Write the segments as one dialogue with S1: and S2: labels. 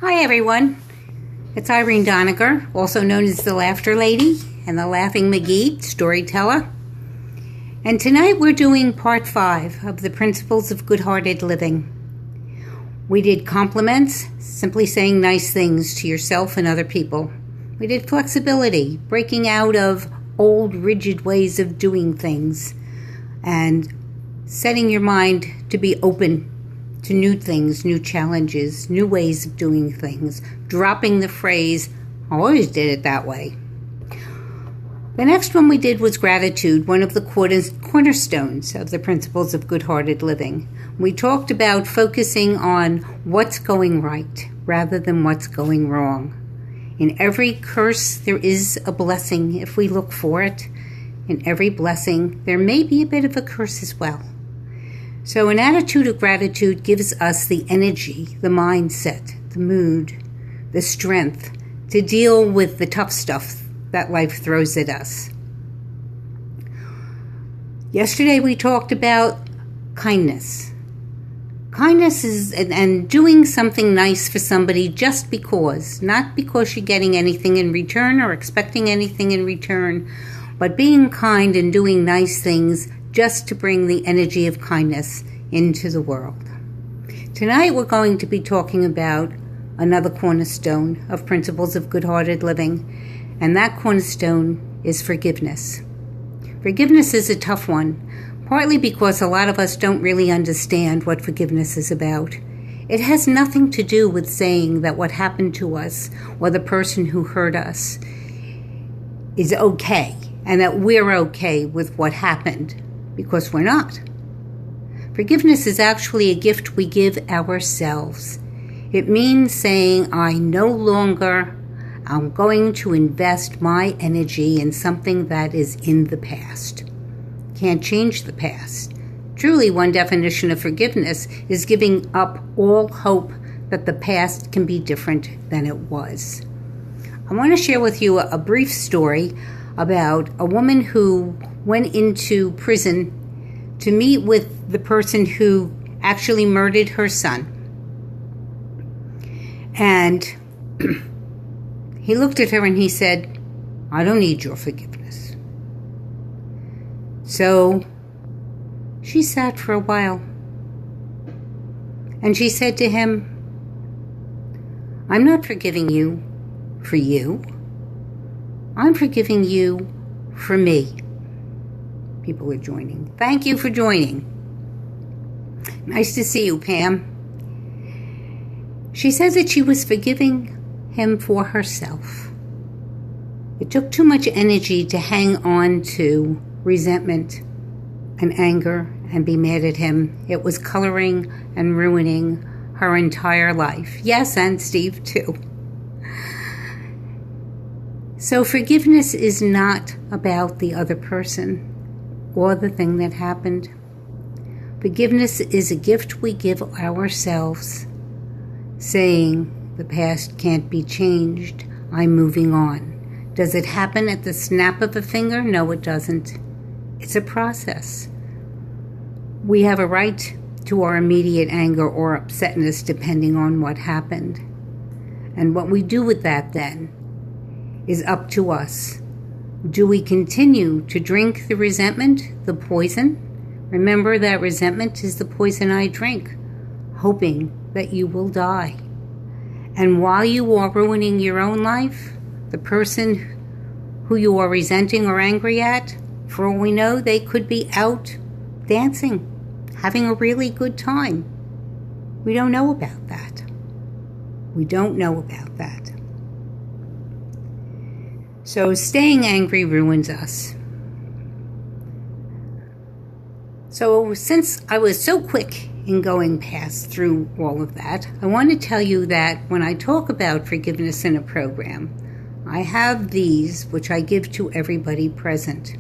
S1: Hi everyone, it's Irene Doniger, also known as the Laughter Lady and the Laughing McGee, storyteller. And tonight we're doing part 5 of the Principles of Good-Hearted Living. We did compliments, simply saying nice things to yourself and other people. We did flexibility, breaking out of old rigid ways of doing things and setting your mind to be open to new things, new challenges, new ways of doing things, dropping the phrase, I always did it that way. The next one we did was gratitude, one of the cornerstones of the Principles of Good-Hearted Living. We talked about focusing on what's going right rather than what's going wrong. In every curse, there is a blessing if we look for it. In every blessing, there may be a bit of a curse as well. So an attitude of gratitude gives us the energy, the mindset, the mood, the strength to deal with the tough stuff that life throws at us. Yesterday we talked about kindness. Kindness is and doing something nice for somebody just because, not because you're getting anything in return or expecting anything in return, but being kind and doing nice things just to bring the energy of kindness into the world. Tonight we're going to be talking about another cornerstone of Principles of Good-Hearted Living, and that cornerstone is forgiveness. Forgiveness is a tough one, partly because a lot of us don't really understand what forgiveness is about. It has nothing to do with saying that what happened to us or the person who hurt us is okay, and that we're okay with what happened, because we're not. Forgiveness is actually a gift we give ourselves. It means saying, I no longer am going to invest my energy in something that is in the past. Can't change the past. Truly, one definition of forgiveness is giving up all hope that the past can be different than it was. I want to share with you a brief story about a woman who went into prison to meet with the person who actually murdered her son. And he looked at her and he said, I don't need your forgiveness. So she sat for a while and she said to him, I'm not forgiving you for you. I'm forgiving you for me. People are joining. Thank you for joining. Nice to see you, Pam. She said that she was forgiving him for herself. It took too much energy to hang on to resentment and anger and be mad at him. It was coloring and ruining her entire life. Yes, and Steve too. So forgiveness is not about the other person or the thing that happened. Forgiveness is a gift we give ourselves, saying the past can't be changed, I'm moving on. Does it happen at the snap of a finger? No, it doesn't. It's a process. We have a right to our immediate anger or upsetness depending on what happened. And what we do with that then is up to us. Do we continue to drink the resentment, the poison? Remember that resentment is the poison I drink, hoping that you will die. And while you are ruining your own life, the person who you are resenting or angry at, for all we know, they could be out dancing, having a really good time. We don't know about that. We don't know about that. So staying angry ruins us. So since I was so quick in going past through all of that, I want to tell you that when I talk about forgiveness in a program, I have these which I give to everybody present.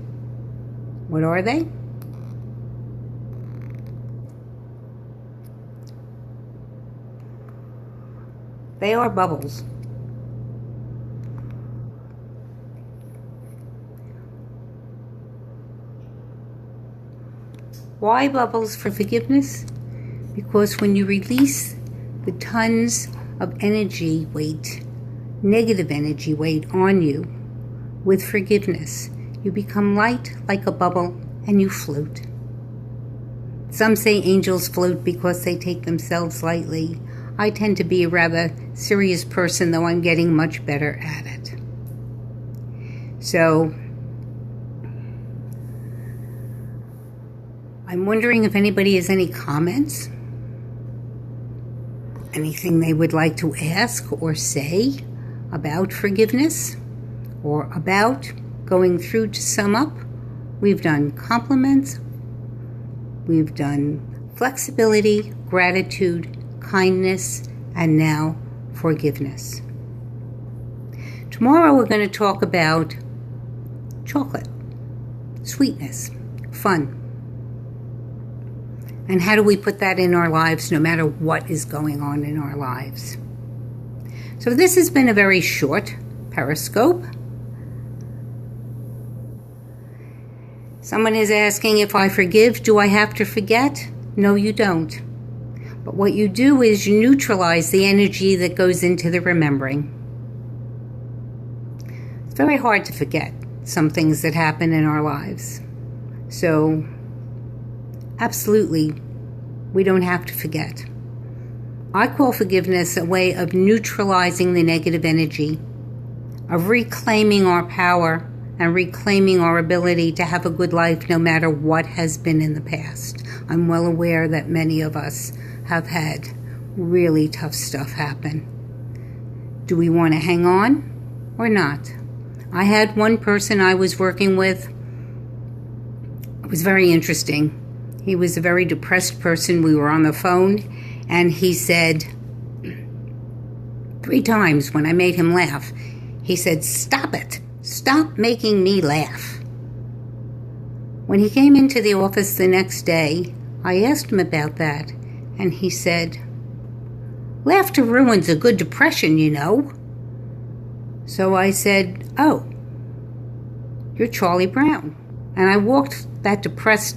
S1: What are they? They are bubbles. Why bubbles for forgiveness? Because when you release the tons of energy weight, negative energy weight on you. With forgiveness, you become light like a bubble and you float. Some say angels float because they take themselves lightly. I tend to be a rather serious person, though I'm getting much better at it. So, I'm wondering if anybody has any comments, anything they would like to ask or say about forgiveness, or about going through to sum up. We've done compliments, we've done flexibility, gratitude, kindness, and now forgiveness. Tomorrow we're going to talk about chocolate, sweetness, fun. And how do we put that in our lives no matter what is going on in our lives? So this has been a very short Periscope. Someone is asking, if I forgive, do I have to forget? No, you don't. But what you do is you neutralize the energy that goes into the remembering. It's very hard to forget some things that happen in our lives. So, absolutely, we don't have to forget. I call forgiveness a way of neutralizing the negative energy, of reclaiming our power and reclaiming our ability to have a good life no matter what has been in the past. I'm well aware that many of us have had really tough stuff happen. Do we want to hang on or not? I had one person I was working with. It was very interesting. He was a very depressed person. We were on the phone, and he said 3 times when I made him laugh, he said, "Stop it. Stop making me laugh." When he came into the office the next day, I asked him about that, and he said, "Laughter ruins a good depression, you know." So I said, "Oh, you're Charlie Brown." And I walked that depressed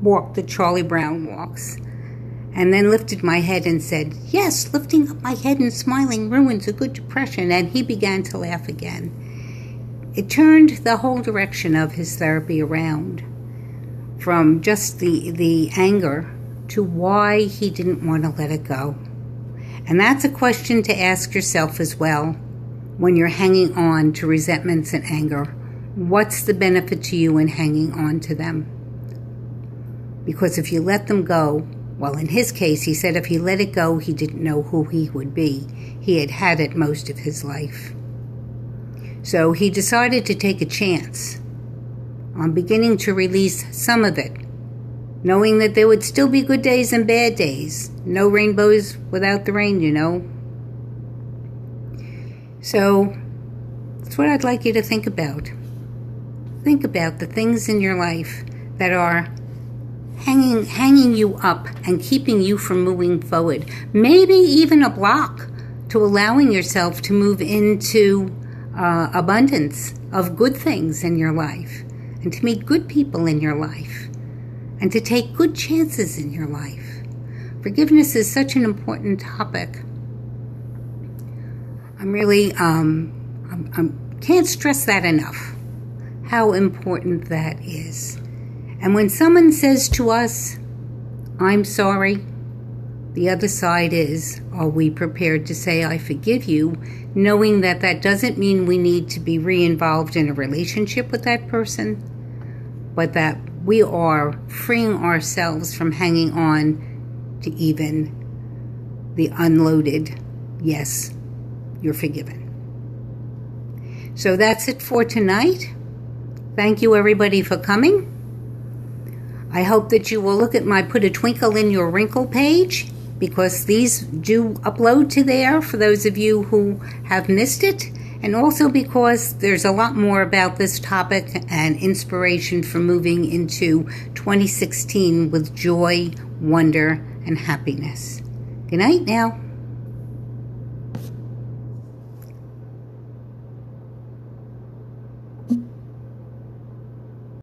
S1: walk that Charlie Brown walks, and then lifted my head and said, "Yes, lifting up my head and smiling ruins a good depression." And he began to laugh again. It turned the whole direction of his therapy around from just the anger to why he didn't want to let it go. And that's a question to ask yourself as well when you're hanging on to resentments and anger. What's the benefit to you in hanging on to them? Because if you let them go, well, in his case, he said if he let it go, he didn't know who he would be. He had had it most of his life. So he decided to take a chance on beginning to release some of it, knowing that there would still be good days and bad days. No rainbows without the rain, you know. So that's what I'd like you to think about. Think about the things in your life that are hanging you up and keeping you from moving forward. Maybe even a block to allowing yourself to move into abundance of good things in your life, and to meet good people in your life, and to take good chances in your life. Forgiveness is such an important topic. I'm really, can't stress that enough, how important that is. And when someone says to us, "I'm sorry," the other side is, are we prepared to say, "I forgive you," knowing that that doesn't mean we need to be re-involved in a relationship with that person, but that we are freeing ourselves from hanging on to even the unloaded, "Yes, you're forgiven." So that's it for tonight. Thank you, everybody, for coming. I hope that you will look at my Put a Twinkle in Your Wrinkle page, because these do upload to there for those of you who have missed it, and also because there's a lot more about this topic and inspiration for moving into 2016 with joy, wonder, and happiness. Good night now.